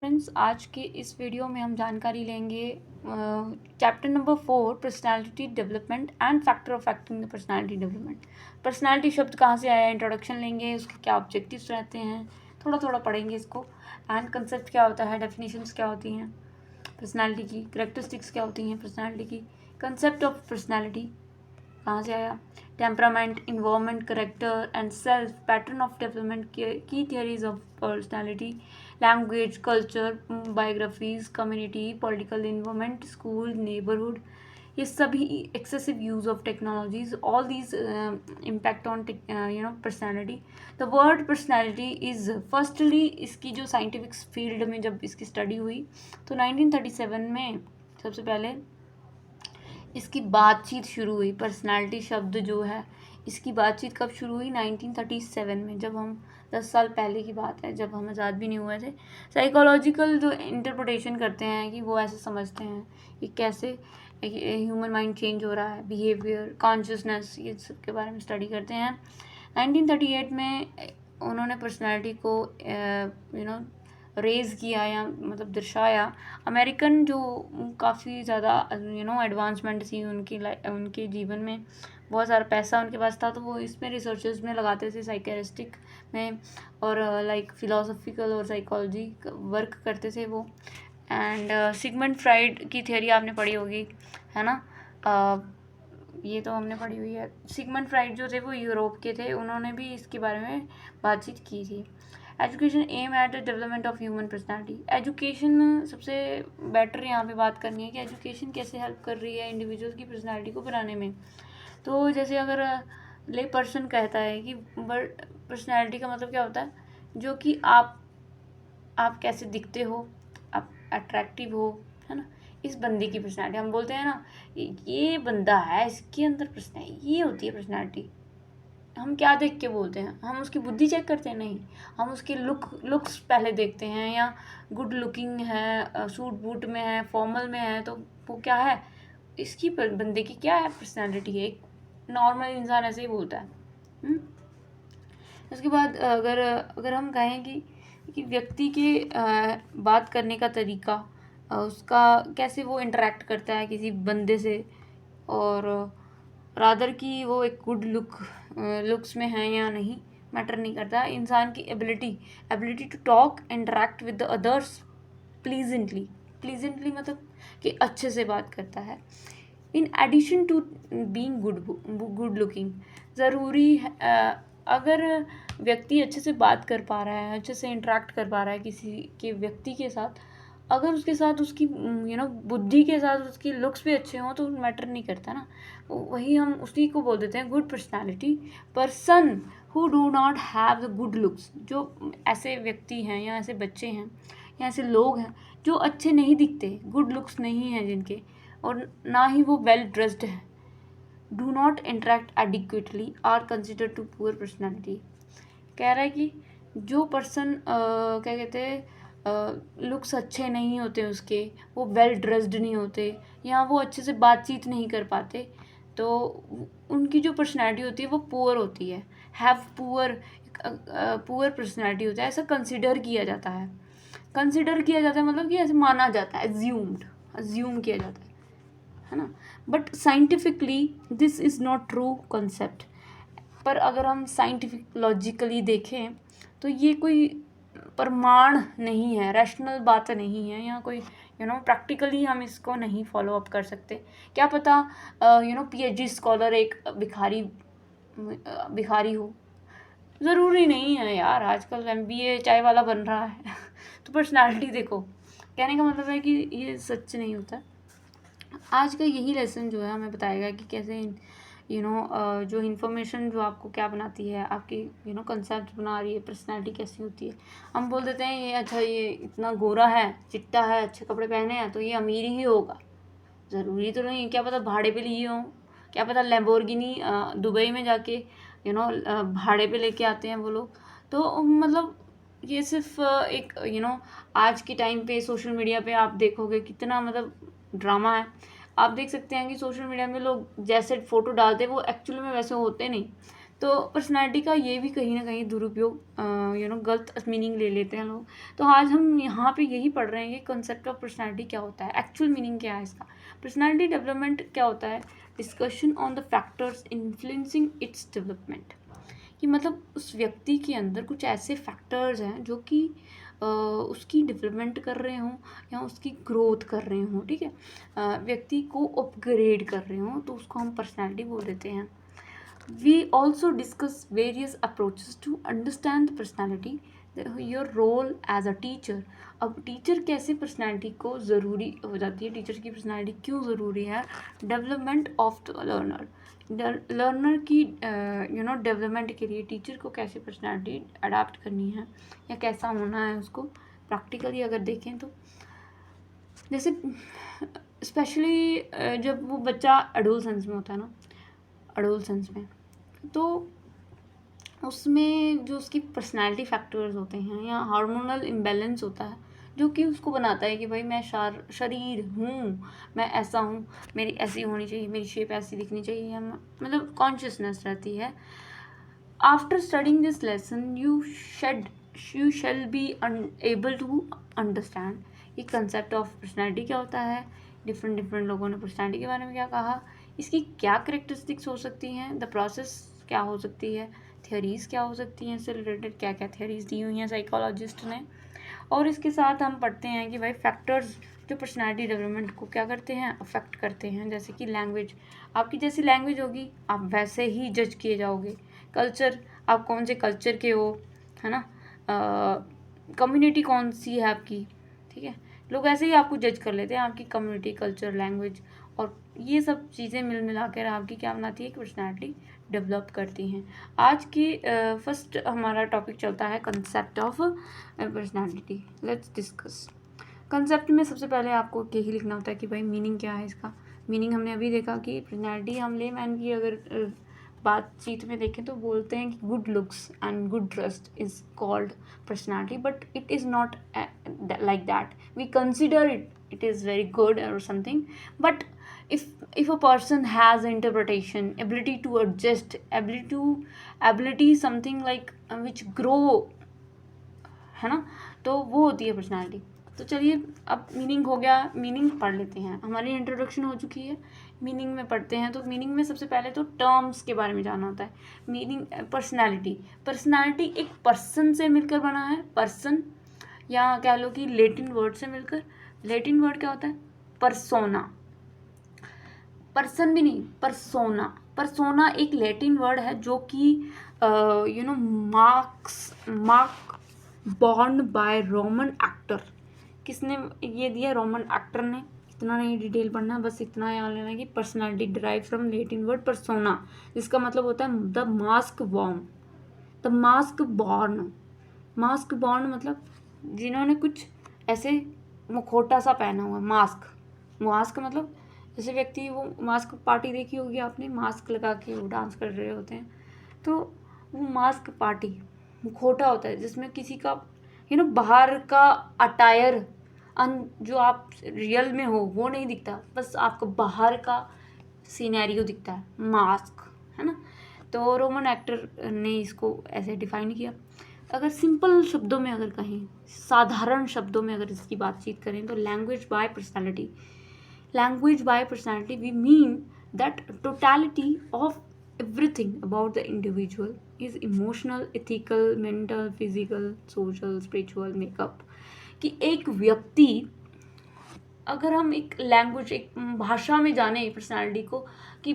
Friends, आज के इस वीडियो में हम जानकारी लेंगे chapter number 4 personality development and factor affecting the personality development. Personality शब्द कहाँ से आया, इंट्रोडक्शन लेंगे, उसके क्या ऑब्जेक्टिव्स रहते हैं, थोड़ा थोड़ा पढ़ेंगे इसको। एंड कंसेप्ट क्या होता है, डेफिनेशंस क्या होती हैं पर्सनालिटी की, करेक्टरिस्टिक्स क्या होती हैं पर्सनालिटी की, कंसेप्ट ऑफ पर्सनालिटी कहाँ से आया, temperament, environment, character and self, pattern of development, की theories of personality, language, culture, biographies, community, political environment, school, neighbourhood, ये सभी excessive use of technologies, all these impact on personality. The word personality is firstly, इसकी जो scientific field में जब इसकी study हुई तो 1937 में सबसे पहले इसकी बातचीत शुरू हुई। पर्सनालिटी शब्द जो है इसकी बातचीत कब शुरू हुई, 1937 में, जब हम 10 साल पहले की बात है, जब हम आज़ाद भी नहीं हुए थे। साइकोलॉजिकल जो इंटरप्रिटेशन करते हैं कि वो ऐसे समझते हैं कि कैसे ह्यूमन माइंड चेंज हो रहा है, बिहेवियर, कॉन्शियसनेस, ये सब के बारे में स्टडी करते हैं। 1938 में उन्होंने पर्सनालिटी को रेज़ किया या मतलब दर्शाया। अमेरिकन जो काफ़ी ज़्यादा एडवांसमेंट थी उनके जीवन में, बहुत सारा पैसा उनके पास था, तो वो इसमें रिसर्चेस में लगाते थे, साइकेरिस्टिक में और लाइक फिलोसॉफिकल और साइकोलॉजी वर्क करते थे वो। एंड सिगमंड फ्राइड की थियोरी आपने पढ़ी होगी, है ना। ये तो हमने पढ़ी हुई है। सिगमंड फ्राइड जो थे वो यूरोप के थे, उन्होंने भी इसके बारे में बातचीत की थी। Education aim at the development of human personality. Education सबसे बेटर यहाँ पे बात करनी है कि एजुकेशन कैसे हेल्प कर रही है इंडिविजुअल की पर्सनैलिटी को बनाने में। तो जैसे अगर ले पर्सन कहता है कि पर्सनैलिटी का मतलब क्या होता है, जो कि आप कैसे दिखते हो, आप अट्रैक्टिव हो, है ना, इस बंदे की पर्सनैलिटी। हम बोलते हैं ना ये बंदा है, इसके अंदर पर्सनैलिटी, ये होती है पर्सनैलिटी। हम क्या देख के बोलते हैं, हम उसकी बुद्धि चेक करते हैं, नहीं, हम उसके लुक्स पहले देखते हैं, या गुड लुकिंग है, सूट बूट में है, फॉर्मल में है, तो वो क्या है, इसकी बंदे की क्या है पर्सनैलिटी है। एक नॉर्मल इंसान ऐसे ही बोलता है। उसके बाद अगर हम कहें कि व्यक्ति के बात करने का तरीका, उसका कैसे वो इंटरेक्ट करता है किसी बंदे से, और रादर कि वो एक गुड लुक्स में है या नहीं, मैटर नहीं करता। इंसान की ability to talk, interact with the others pleasantly मतलब कि अच्छे से बात करता है। In addition to being good looking, ज़रूरी है अगर व्यक्ति अच्छे से बात कर पा रहा है, अच्छे से इंटरेक्ट कर पा रहा है किसी के व्यक्ति के साथ, अगर उसके साथ उसकी बुद्धि के साथ उसकी लुक्स भी अच्छे हों तो मैटर नहीं करता ना। वही हम उसी को बोल देते हैं good personality. Person who do not have the good looks, जो ऐसे व्यक्ति हैं या ऐसे बच्चे हैं या ऐसे लोग हैं जो अच्छे नहीं दिखते, गुड लुक्स नहीं हैं जिनके, और ना ही वो वेल ड्रेस्ड है, do not interact adequately, are consider to poor personality. कह रहा है कि जो पर्सन क्या कहते हैं, लुक्स अच्छे नहीं होते उसके, वो वेल ड्रेस्ड नहीं होते, या वो अच्छे से बातचीत नहीं कर पाते, तो उनकी जो पर्सनैलिटी होती है वो पुअर होती है। हैव पुअर पर्सनैलिटी होता है, ऐसा कंसिडर किया जाता है। मतलब कि ऐसे माना जाता है, अज्यूम किया जाता है ना। But scientifically this is not true concept. पर अगर हम साइंटिफिक लॉजिकली देखें तो ये कोई प्रमाण नहीं है, रैशनल बात नहीं है, या कोई प्रैक्टिकली हम इसको नहीं फॉलो अप कर सकते। क्या पता PhD स्कॉलर एक भिखारी हो, ज़रूरी नहीं है यार, आजकल MBA चाय वाला बन रहा है तो पर्सनालिटी देखो, कहने का मतलब है कि ये सच नहीं होता। आज का यही लेसन जो है हमें बताएगा कि कैसे जो इन्फॉर्मेशन जो आपको क्या बनाती है, आपकी कंसेप्ट बना रही है, पर्सनैलिटी कैसी होती है। हम बोल देते हैं ये अच्छा, ये इतना गोरा है, चिट्टा है, अच्छे कपड़े पहने हैं, तो ये अमीर ही होगा। ज़रूरी तो नहीं, क्या पता भाड़े पे लिए हों, क्या पता लैम्बोर्गिनी दुबई में जाके भाड़े पे लेके आते हैं वो लोग। तो मतलब ये सिर्फ एक आज के टाइम पे सोशल मीडिया पे आप देखोगे कितना मतलब ड्रामा है। आप देख सकते हैं कि सोशल मीडिया में लोग जैसे फ़ोटो डालते हैं वो एक्चुअली में वैसे होते नहीं। तो पर्सनैलिटी का ये भी कहीं ना कहीं दुरुपयोग गलत मीनिंग ले लेते हैं लोग। तो आज हम यहाँ पे यही पढ़ रहे हैं कि कॉन्सेप्ट ऑफ पर्सनैलिटी क्या होता है, एक्चुअल मीनिंग क्या है इसका। पर्सनैलिटी डेवलपमेंट क्या होता है, discussion on the factors influencing its development, कि मतलब उस व्यक्ति के अंदर कुछ ऐसे फैक्टर्स हैं जो कि उसकी डेवलपमेंट कर रहे हों या उसकी ग्रोथ कर रहे हों, ठीक है, व्यक्ति को अपग्रेड कर रहे हों, तो उसको हम पर्सनैलिटी बोल देते हैं। We also discuss various approaches to understand the personality, your role as a teacher। अब टीचर कैसे पर्सनैलिटी को ज़रूरी हो जाती है, टीचर की पर्सनैलिटी क्यों ज़रूरी है, development of the learner, learner की डेवलपमेंट के लिए टीचर को कैसे पर्सनैलिटी अडाप्ट करनी है या कैसा होना है उसको प्रैक्टिकली अगर देखें तो। जैसे स्पेशली जब वो बच्चा एडोलसेंस में होता है ना, एडोलसेंस में, तो उसमें जो उसकी पर्सनैलिटी फैक्टर्स होते हैं या हार्मोनल इम्बैलेंस होता है जो कि उसको बनाता है कि भाई मैं शरीर हूँ, मैं ऐसा हूँ, मेरी ऐसी होनी चाहिए, मेरी शेप ऐसी दिखनी चाहिए, या मतलब कॉन्शियसनेस रहती है। After studying this lesson you shall be able to understand ये कंसेप्ट ऑफ पर्सनैलिटी क्या होता है, डिफरेंट लोगों ने पर्सनैलिटी के बारे में क्या कहा, इसकी क्या करेक्टरिस्टिक्स हो सकती हैं, द प्रोसेस क्या हो सकती है, थियोरीज़ क्या हो सकती हैं, इससे रिलेटेड क्या क्या थियोरीज़ दी हुई हैं साइकोलॉजिस्ट ने। और इसके साथ हम पढ़ते हैं कि भाई फैक्टर्स जो पर्सनैलिटी डेवलपमेंट को क्या करते हैं, अफेक्ट करते हैं। जैसे कि लैंग्वेज, आपकी जैसी लैंग्वेज होगी आप वैसे ही जज किए जाओगे। कल्चर, आप कौन से कल्चर के हो, है ना, कम्युनिटी कौन सी है आपकी, ठीक है, लोग ऐसे ही आपको जज कर लेते हैं, आपकी कम्युनिटी, कल्चर, लैंग्वेज, और ये सब चीज़ें मिल मिला कर आपकी क्या बनाती है कि पर्सनैलिटी डेवलप करती हैं। आज की फर्स्ट हमारा टॉपिक चलता है concept of personality. Let's discuss. Concept में सबसे पहले आपको यही लिखना होता है कि भाई मीनिंग क्या है इसका। मीनिंग हमने अभी देखा कि पर्सनैलिटी हम लेमैन की अगर बातचीत में देखें तो बोलते हैं कि good looks and good trust is called personality, but it is not like that. We consider it is very good or something, but if a person has interpretation, ability to adjust, ability something like which grow, है ना, तो वो होती है personality. तो चलिए अब meaning हो गया, मीनिंग पढ़ लेते हैं। हमारी इंट्रोडक्शन हो चुकी है, मीनिंग में पढ़ते हैं। तो मीनिंग में सबसे पहले तो टर्म्स के बारे में जानना होता है। मीनिंग पर्सनालिटी एक पर्सन से मिलकर बना है, पर्सन, या कह लो कि लैटिन वर्ड से मिलकर। लैटिन वर्ड क्या होता है, परसोना, पर्सन भी नहीं, परसोना एक लैटिन वर्ड है जो कि mark born by Roman actor. किसने ये दिया, रोमन एक्टर ने। इतना नहीं डिटेल पढ़ना, बस इतना याद लेना कि personality derive from Latin word persona, जिसका मतलब होता है the mask born, the mask born. Mask born मतलब जिन्होंने कुछ ऐसे मुखौटा सा पहना हुआ, मास्क मतलब जैसे व्यक्ति, वो मास्क पार्टी देखी होगी आपने, मास्क लगा के वो डांस कर रहे होते हैं, तो वो मास्क पार्टी मुखौटा होता है जिसमें किसी का बाहर का अटायर जो आप रियल में हो वो नहीं दिखता, बस आपको बाहर का सिनेरियो दिखता है, मास्क, है ना। तो रोमन एक्टर ने इसको ऐसे डिफाइन किया। अगर सिंपल शब्दों में अगर कहें, साधारण शब्दों में अगर इसकी बातचीत करें तो language by personality we mean that totality of everything about the individual is emotional, ethical, mental, physical, social, spiritual makeup। कि एक व्यक्ति, अगर हम एक लैंग्वेज, एक भाषा में जाने पर्सनालिटी को, कि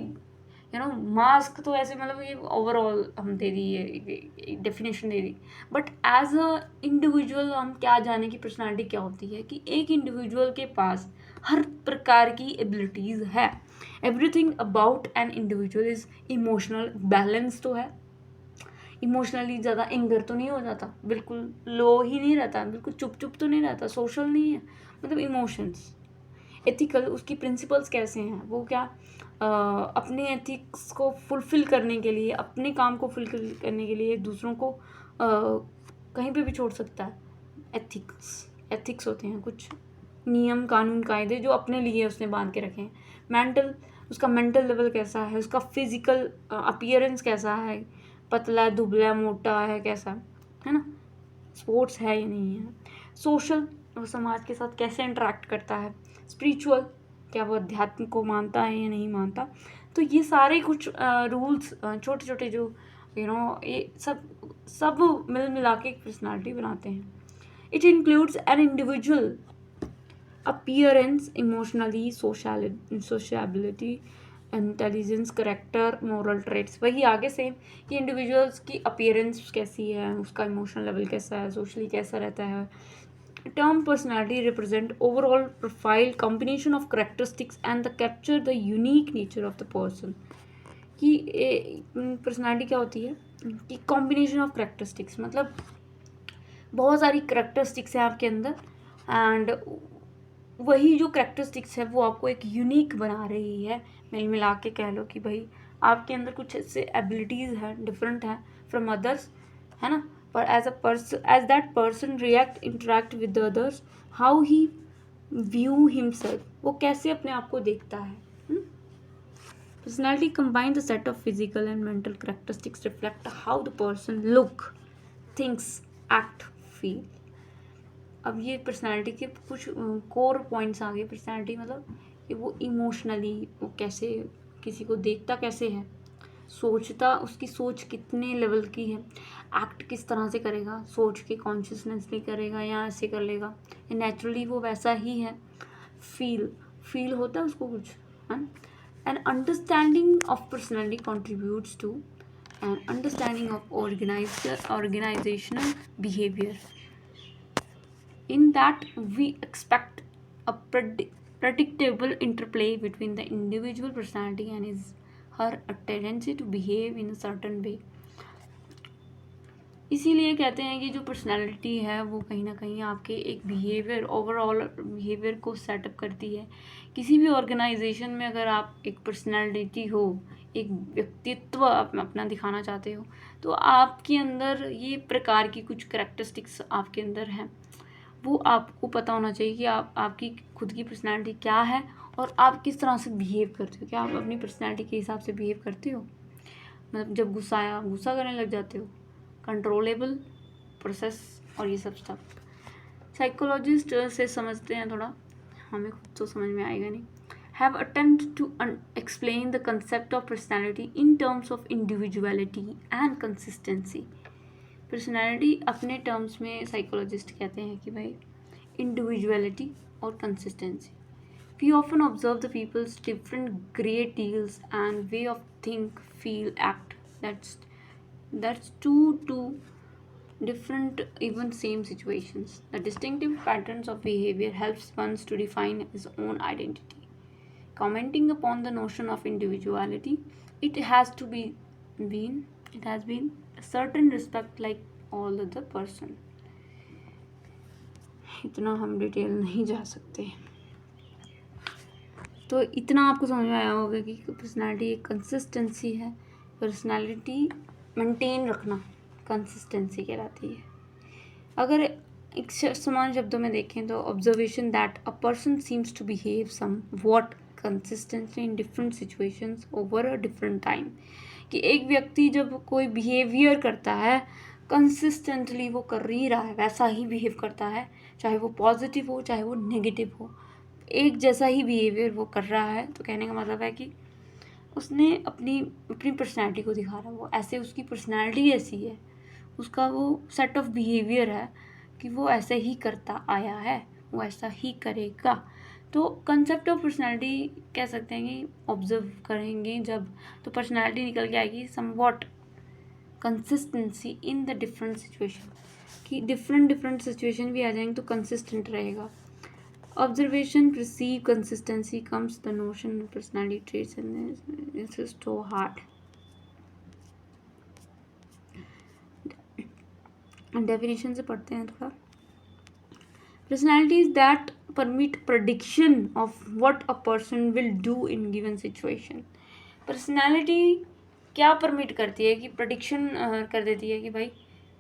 मास्क तो ऐसे मतलब ये ओवरऑल हम दे दी, ये डेफिनेशन दे दी, बट एज अ इंडिविजुअल हम क्या जाने की पर्सनालिटी क्या होती है, कि एक इंडिविजुअल के पास हर प्रकार की एबिलिटीज़ है। Everything about an individual is emotional, balance तो है, इमोशनली ज़्यादा एंगर तो नहीं हो जाता, बिल्कुल लो ही नहीं रहता, बिल्कुल चुप तो नहीं रहता, सोशल नहीं है, मतलब इमोशंस। एथिकल, उसकी प्रिंसिपल्स कैसे हैं, वो क्या अपने एथिक्स को फुलफ़िल करने के लिए, अपने काम को फुलफ़िल करने के लिए दूसरों को कहीं पे भी छोड़ सकता है। एथिक्स होते हैं कुछ नियम, कानून, कायदे जो अपने लिए उसने बांध के रखे हैं। उसका मेंटल लेवल कैसा है, उसका फिजिकल अपीयरेंस कैसा है, पतला है, दुबला, मोटा है, कैसा है ना, स्पोर्ट्स है या नहीं है। सोशल, वो समाज के साथ कैसे इंटरेक्ट करता है। स्पिरिचुअल, क्या वो अध्यात्म को मानता है या नहीं मानता। तो ये सारे कुछ रूल्स, छोटे छोटे जो ये सब मिल मिला के एक पर्सनालिटी बनाते हैं। It includes an individual appearance, emotionally, sociability, intelligence, character, moral traits. वही आगे से कि इंडिविजुअल्स की अपीयरेंस कैसी है, उसका इमोशनल लेवल कैसा है, सोशली कैसा रहता है। Term personality represent overall profile combination of characteristics and the capture the unique nature of the person. कि पर्सनैलिटी क्या होती है कि कॉम्बिनेशन ऑफ करेक्टरिस्टिक्स, मतलब बहुत सारी करेक्टरिस्टिक्स हैं आपके अंदर, एंड वही जो करेक्टरिस्टिक्स है वो आपको एक यूनिक बना रही है। मिल मिला के कह लो कि भाई आपके अंदर कुछ ऐसे एबिलिटीज़ हैं, डिफरेंट हैं फ्रॉम अदर्स, है ना। पर as that person react interact with others, how he view himself, वो कैसे अपने आप को देखता है। Personality combine the set of physical and mental characteristics reflect how the person look, thinks, act, feel. अब ये पर्सनालिटी के कुछ कोर पॉइंट्स आ गए। पर्सनालिटी मतलब कि वो इमोशनली वो कैसे किसी को देखता, कैसे है, सोचता, उसकी सोच कितने लेवल की है, एक्ट किस तरह से करेगा, सोच के कॉन्शियसनेसली करेगा या ऐसे कर लेगा, नेचुरली वो वैसा ही है। फील होता है उसको कुछ, है। An understanding of personality contributes to an understanding of organisational behaviour, in that we expect a predictable interplay between the individual personality and her tendency to behave in a certain way। इसीलिए कहते हैं कि जो personality है वो कहीं ना कहीं आपके एक बिहेवियर, ओवरऑल बिहेवियर को सेटअप करती है। किसी भी ऑर्गेनाइजेशन में अगर आप एक पर्सनालिटी हो, एक व्यक्तित्व आप अपना दिखाना चाहते हो, तो आपके अंदर ये प्रकार की कुछ करेक्टरिस्टिक्स आपके अंदर हैं। वो आपको पता होना चाहिए कि आपकी खुद की पर्सनालिटी क्या है और आप किस तरह से बिहेव करते हो। क्या आप अपनी पर्सनालिटी के हिसाब से बिहेव करते हो, मतलब जब गुस्सा करने लग जाते हो, कंट्रोलेबल प्रोसेस और ये सब स्टफ। साइकोलॉजिस्ट से समझते हैं थोड़ा, हमें खुद तो समझ में आएगा नहीं। Have attempt to explain the concept of personality in terms of individuality and consistency. Personality अपने टर्म्स में साइकोलॉजिस्ट कहते हैं कि भाई इंडिविजुअलिटी और consistency. We often observe the peoples different great deals and way of think, feel, act, that's to different even same situations. The distinctive patterns of behavior helps one to define his own identity. Commenting upon the notion of individuality, it has been a certain respect like all other person. इतना हम detail नहीं जा सकते, तो इतना आपको समझ में आया होगा कि पर्सनालिटी एक कंसिस्टेंसी है। पर्सनालिटी मेंटेन रखना कंसिस्टेंसी कहलाती है। अगर एक समान शब्दों में देखें तो observation that a person seems to behave somewhat consistently in different situations over a different time. कि एक व्यक्ति जब कोई बिहेवियर करता है, कंसिस्टेंटली वो कर ही रहा है, वैसा ही बिहेव करता है, चाहे वो पॉजिटिव हो चाहे वो नेगेटिव हो, एक जैसा ही बिहेवियर वो कर रहा है। तो कहने का मतलब है कि उसने अपनी पर्सनैलिटी को दिखा रहा है, वो ऐसे, उसकी पर्सनैलिटी ऐसी है, उसका वो सेट ऑफ बिहेवियर है कि वो ऐसे ही करता आया है, वो ऐसा ही करेगा। तो कंसेप्ट ऑफ पर्सनैलिटी कह सकते हैं कि ऑब्जर्व करेंगे जब, तो पर्सनैलिटी निकल के आएगी somewhat consistency in the different situation, कि डिफरेंट सिचुएशन भी आ जाएंगे तो कंसिस्टेंट रहेगा। Observation perceive consistency comes the notion of personality traits and this is so hard. Definition से पढ़ते हैं थोड़ा। Personalities that permit prediction of what a person will do in given situation. Personality क्या permit करती है कि prediction कर देती है कि भाई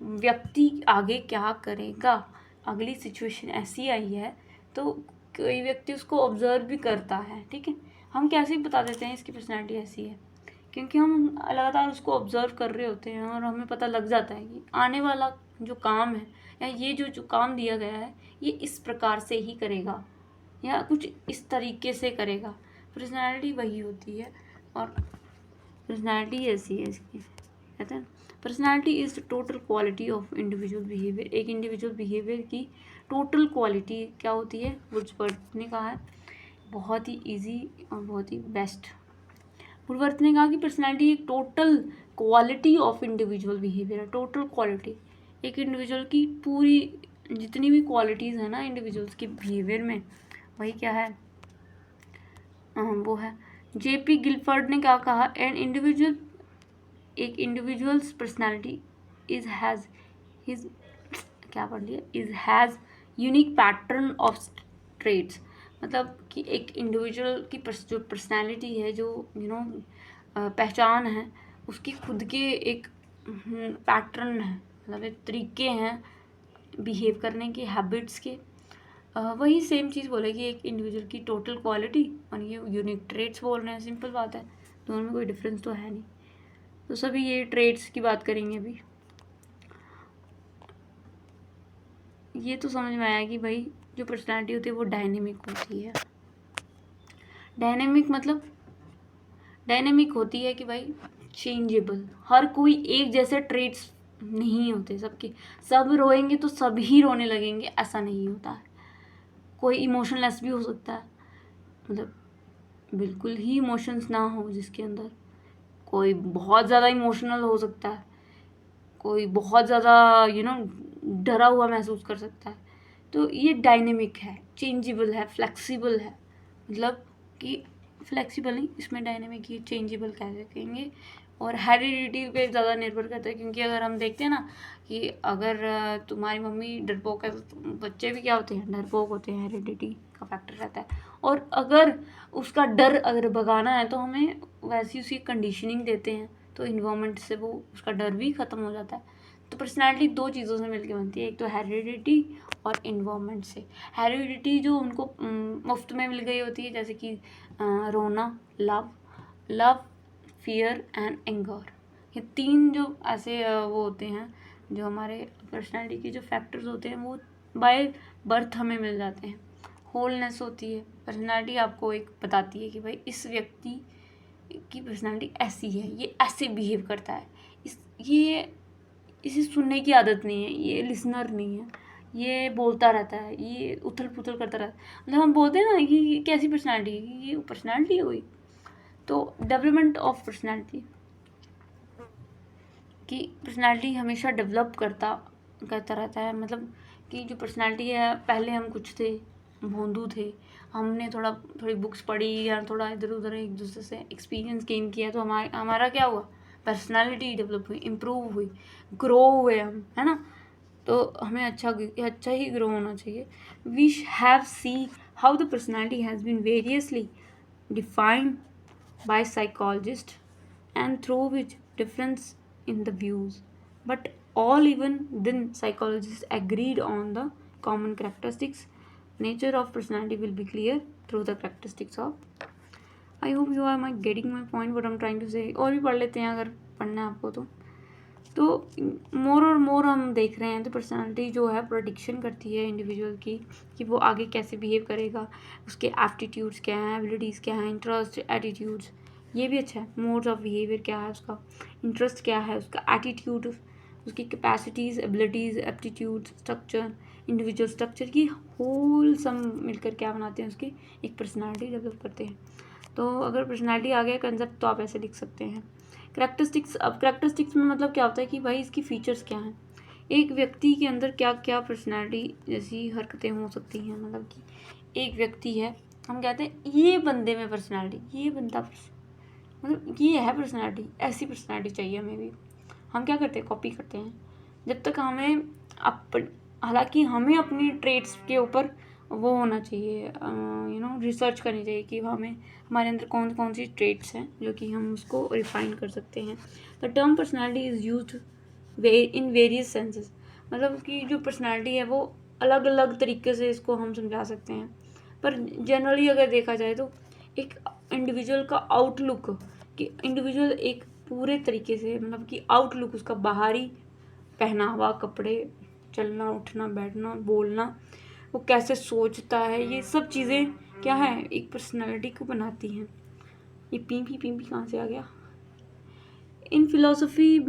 व्यक्ति आगे क्या करेगा, अगली सिचुएशन ऐसी आई है तो कोई व्यक्ति उसको ऑब्जर्व भी करता है। ठीक है, हम कैसे बता देते हैं इसकी पर्सनैलिटी ऐसी है क्योंकि हम लगातार उसको ऑब्जर्व कर रहे होते हैं और हमें पता लग जाता है कि आने वाला जो काम है या ये जो काम दिया गया है ये इस प्रकार से ही करेगा या कुछ इस तरीके से करेगा। पर्सनैलिटी वही होती है और पर्सनैलिटी ऐसी है इसकी, कहते हैं personality is the total quality of individual behaviour. एक इंडिविजुअल बिहेवियर की टोटल क्वालिटी क्या होती है, वुड्सवर्थ ने कहा है, बहुत ही ईजी और बहुत ही बेस्ट। वुड्सवर्थ ने कहा कि पर्सनैलिटी एक total quality of individual behaviour है। टोटल क्वालिटी एक इंडिविजुअल की पूरी जितनी भी क्वालिटीज़ है ना इंडिविजुअल्स के बिहेवियर में, वही क्या है, वो है। जेपी गिलफर्ड ने क्या कहा, एन इंडिविजुअल, एक individual's personality is has his, क्या पढ़ लिया, is has unique pattern of traits. मतलब कि एक इंडिविजुअल की जो पर्सनैलिटी है, जो पहचान है, उसकी खुद के एक पैटर्न है, मतलब एक तरीके हैं बिहेव करने के, हैबिट्स के। वही सेम चीज़ बोलेगी एक इंडिविजुअल की टोटल क्वालिटी और ये यूनिक ट्रेड्स बोल रहे हैं। सिंपल बात है, दोनों में कोई डिफरेंस तो है नहीं। तो सभी ये ट्रेड्स की बात करेंगे अभी। ये तो समझ में आया कि भाई जो पर्सनैलिटी होती है वो डायनेमिक होती है। डायनेमिक मतलब डायनेमिक होती है कि भाई चेंजेबल, हर कोई एक जैसे ट्रेड्स नहीं होते सबके। सब रोएंगे तो सभी रोने लगेंगे, ऐसा नहीं होता है। कोई इमोशनलेस भी हो सकता है, मतलब बिल्कुल ही इमोशंस ना हो जिसके अंदर। कोई बहुत ज़्यादा इमोशनल हो सकता है, कोई बहुत ज़्यादा डरा हुआ महसूस कर सकता है। तो ये डायनेमिक है, चेंजेबल है, फ्लेक्सिबल है। मतलब कि फ्लेक्सिबल नहीं, इसमें डायनेमिक ही चेंजेबल कह सकेंगे। और हेरिडिटी पे ज़्यादा निर्भर करता है, क्योंकि अगर हम देखते हैं ना कि अगर तुम्हारी मम्मी डरपोक है तो बच्चे भी क्या होते हैं, डरपोक होते हैं। हेरिडिटी का फैक्टर रहता है। और अगर उसका डर अगर भगाना है तो हमें वैसी उसकी कंडीशनिंग देते हैं, तो इन्वायरमेंट से वो उसका डर भी ख़त्म हो जाता है। तो पर्सनैलिटी दो चीज़ों से मिलकर बनती है, एक तो हेरिडिटी और इन्वायरमेंट से। हेरिडिटी जो उनको मुफ्त में मिल गई होती है, जैसे कि रोना, लव, फियर एंड एंगर। ये तीन जो ऐसे वो होते हैं, जो हमारे पर्सनैलिटी के जो फैक्टर्स होते हैं, वो बाय बर्थ हमें मिल जाते हैं। होलनेस होती है पर्सनैलिटी, आपको एक बताती है कि भाई इस व्यक्ति की पर्सनैलिटी ऐसी है, ये ऐसे बिहेव करता है, इसे सुनने की आदत नहीं है, ये लिसनर नहीं है, ये बोलता रहता है, ये उथल पुथल करता रहता है। मतलब हम बोलते हैं ना कि ये कैसी पर्सनैलिटी है, ये पर्सनैलिटी है कोई। तो डेवलपमेंट ऑफ पर्सनैलिटी, कि पर्सनैलिटी हमेशा डेवलप करता रहता है। मतलब कि जो पर्सनैलिटी है, पहले हम कुछ थे, भोंदू थे, हमने थोड़ी बुक्स पढ़ी या थोड़ा इधर उधर एक दूसरे से एक्सपीरियंस गेन किया, तो हमारा क्या हुआ, पर्सनैलिटी डेवलप हुई, इम्प्रूव हुई, ग्रो हुए हम, है ना। तो हमें अच्छा ही ग्रो होना चाहिए। We have see how the personality has been variously defined by psychologists and through which difference in the views, but all even then psychologists agreed on the common characteristics. Nature of personality will be clear through the characteristics of, I hope you are getting my point what I'm trying to say। और भी पढ़ लेते हैं अगर पढ़ना है आपको तो मोर और मोर हम देख रहे हैं। तो पर्सनालिटी जो है प्रोडिक्शन करती है इंडिविजुअल की, कि वो आगे कैसे बिहेव करेगा, उसके एप्टीट्यूड्स क्या हैं, एबिलिटीज़ क्या हैं, इंटरेस्ट, एटीट्यूड्स। ये भी अच्छा है, मोड्स ऑफ बिहेवियर क्या है उसका, इंटरेस्ट क्या है उसका, एटीट्यूड, उसकी capacities, abilities, aptitude, structure, individual structure की होल सम मिलकर क्या बनाते हैं, उसकी एक पर्सनालिटी डेवलप करते हैं। तो अगर पर्सनालिटी आ गया कंसेप्ट तो आप ऐसे लिख सकते हैं। करैक्टरिस्टिक्स, अब करैक्टरिस्टिक्स में मतलब क्या होता है कि भाई इसकी फ़ीचर्स क्या हैं, एक व्यक्ति के अंदर क्या क्या पर्सनैलिटी जैसी हरकतें हो सकती हैं। मतलब कि एक व्यक्ति है, हम कहते हैं ये बंदे में पर्सनैलिटी, ये बंदा मतलब ये है पर्सनैलिटी, ऐसी पर्सनैलिटी चाहिए हमें भी। हम क्या करते हैं, कॉपी करते हैं। जब तक हमें हालांकि हमें अपनी ट्रेड्स के ऊपर वो होना चाहिए, रिसर्च करनी चाहिए कि हमें हमारे अंदर कौन कौन सी ट्रेड्स हैं जो कि हम उसको रिफाइन कर सकते हैं। The term personality is used in various senses. मतलब कि जो पर्सनैलिटी है वो अलग अलग तरीके से इसको हम समझा सकते हैं, पर जनरली अगर देखा जाए तो एक इंडिविजुअल का आउटलुक, कि इंडिविजुअल एक पूरे तरीके से मतलब कि आउटलुक, उसका बाहरी पहनावा, कपड़े, चलना उठना बैठना बोलना, वो कैसे सोचता है, ये सब चीज़ें क्या है, एक पर्सनालिटी को बनाती हैं। ये पीपी पीपी कहाँ से आ गया। इन philosophy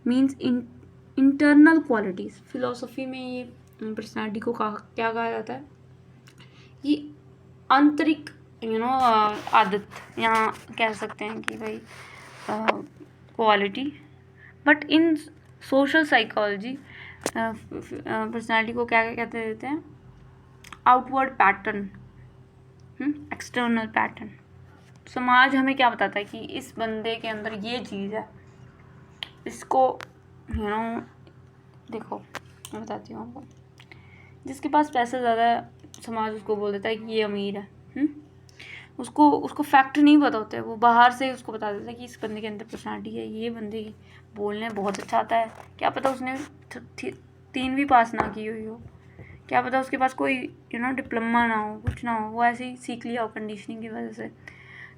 means internal qualities. Philosophy में ये पर्सनालिटी को क्या कहा जाता है, ये आंतरिक आदत, यहाँ कह सकते हैं कि भाई quality. But in social psychology personality को क्या कहते देते हैं, आउटवर्ड पैटर्न, एक्सटर्नल पैटर्न। समाज हमें क्या बताता है कि इस बंदे के अंदर ये चीज़ है, इसको देखो मैं बताती हूँ आपको, जिसके पास पैसा ज़्यादा है समाज उसको बोल देता है कि ये अमीर है। उसको फैक्ट नहीं पता होता है, वो बाहर से उसको बता देता है कि इस बंदे के अंदर पर्सनालिटी है, ये बंदे बोलने बहुत अच्छा आता है। क्या पता उसने 3वीं पास ना की हुई हो, क्या पता उसके पास कोई डिप्लोमा ना हो, कुछ ना हो, वो ऐसे ही सीख लिया हो कंडीशनिंग की वजह से।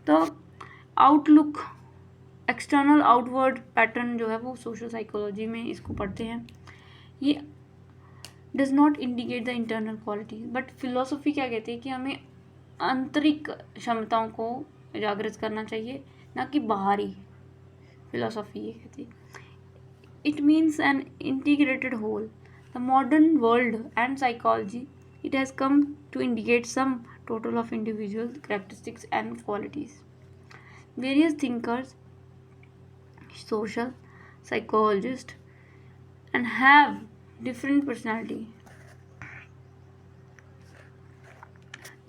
तो आउटलुक, एक्सटर्नल आउटवर्ड पैटर्न जो है वो सोशल साइकोलॉजी में इसको पढ़ते हैं। ये does not indicate the internal quality, but philosophy क्या कहती है कि हमें आंतरिक क्षमताओं को जागृत करना चाहिए, ना कि बाहरी। फिलोसफी ये कहती है it means an integrated whole. The modern world and psychology it has come to indicate some total of individual characteristics and qualities. Various thinkers, social psychologists, and have different personality.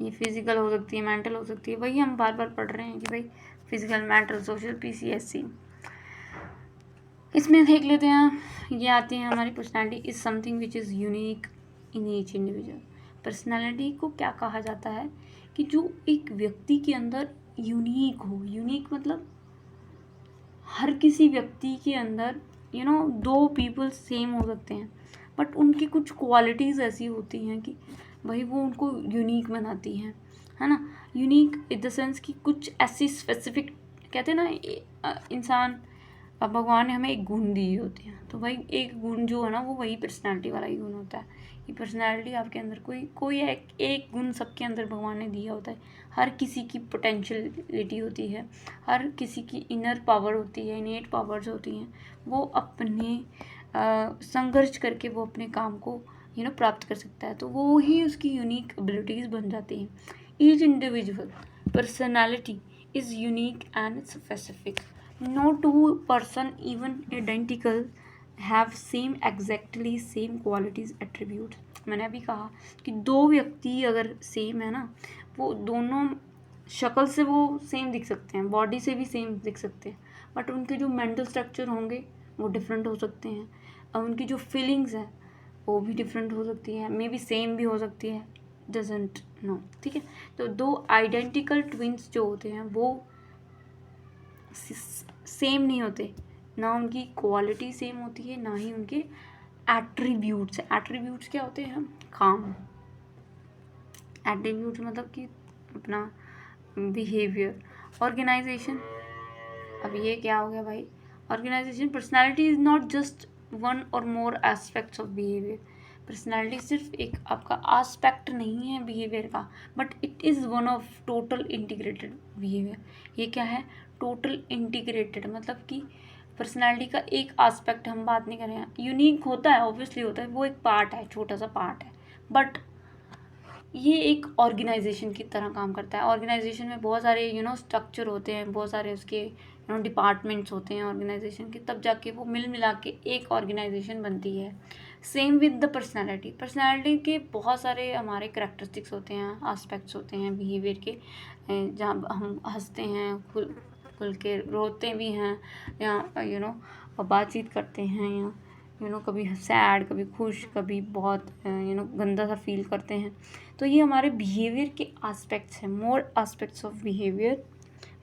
ये physical हो सकती है, mental हो सकती है, वही हम बार बार पढ़ रहे हैं कि भाई फिजिकल, मेंटल, सोशल, PCSC। इसमें देख लेते हैं, ये आती है हमारी personality is something which is unique in each individual. Personality को क्या कहा जाता है कि जो एक व्यक्ति के अंदर यूनिक हो। यूनिक मतलब हर किसी व्यक्ति के अंदर 2 पीपल सेम हो सकते हैं, बट उनकी कुछ क्वालिटीज़ ऐसी होती हैं कि भाई वो उनको यूनिक बनाती हैं, है ना। यूनिक इन द सेंस कि कुछ ऐसी स्पेसिफिक, कहते हैं ना इंसान, अब भगवान ने हमें एक गुण दिए होते हैं, तो भाई एक गुण जो है ना वो वही पर्सनालिटी वाला ही गुण होता है। कि पर्सनालिटी आपके अंदर कोई एक गुण सबके अंदर भगवान ने दिया होता है। हर किसी की पोटेंशियलिटी होती है, हर किसी की इनर पावर होती है, इनेट पावर्स होती हैं, वो अपने संघर्ष करके वो अपने काम को प्राप्त कर सकता है, तो वो ही उसकी यूनिक एबिलिटीज़ बन जाती हैं। Each individual personality is unique and specific. No two person even identical have same exactly same qualities attributes। मैंने अभी कहा कि 2 व्यक्ति अगर सेम है ना, वो दोनों शक्ल से वो सेम दिख सकते हैं, बॉडी से भी सेम दिख सकते हैं, बट उनके जो मेंटल स्ट्रक्चर होंगे वो डिफरेंट हो सकते हैं, और उनकी जो फीलिंग्स हैं वो भी डिफरेंट हो सकती है, मे बी सेम भी हो सकती है, डजेंट नो। ठीक है, तो 2 आइडेंटिकल ट्विंस जो होते हैं वो सेम नहीं होते, ना उनकी क्वालिटी सेम होती है, ना ही उनके एट्रीब्यूट्स। एट्रीब्यूट्स क्या होते हैं, काम। एट्रीब्यूट्स मतलब कि अपना बिहेवियर। ऑर्गेनाइजेशन, अब ये क्या हो गया भाई, organisation. Personality is not just one or more aspects of behaviour. Personality सिर्फ एक आपका आस्पेक्ट नहीं है बिहेवियर का, but it is one of total integrated behaviour. ये क्या है, टोटल इंटीग्रेटेड, मतलब कि पर्सनालिटी का एक आस्पेक्ट हम बात नहीं कर रहे हैं। यूनिक होता है, ऑब्वियसली होता है, वो एक पार्ट है, छोटा सा पार्ट है, बट ये एक ऑर्गेनाइजेशन की तरह काम करता है। ऑर्गेनाइजेशन में बहुत सारे स्ट्रक्चर होते हैं, बहुत सारे उसके डिपार्टमेंट्स होते हैं ऑर्गेनाइजेशन के, तब जाके वो मिल मिला के एक ऑर्गेनाइजेशन बनती है। Same with the personality. Personality के बहुत सारे हमारे करैक्टरिस्टिक्स होते हैं, आस्पेक्ट्स होते हैं बिहेवियर के, जहाँ हम हंसते हैं, खुल के रोते भी हैं, या बातचीत करते हैं, या कभी सैड, कभी खुश, कभी बहुत गंदा सा फील करते हैं। तो ये हमारे बिहेवियर के आस्पेक्ट्स हैं, मोर आस्पेक्ट्स ऑफ बिहेवियर।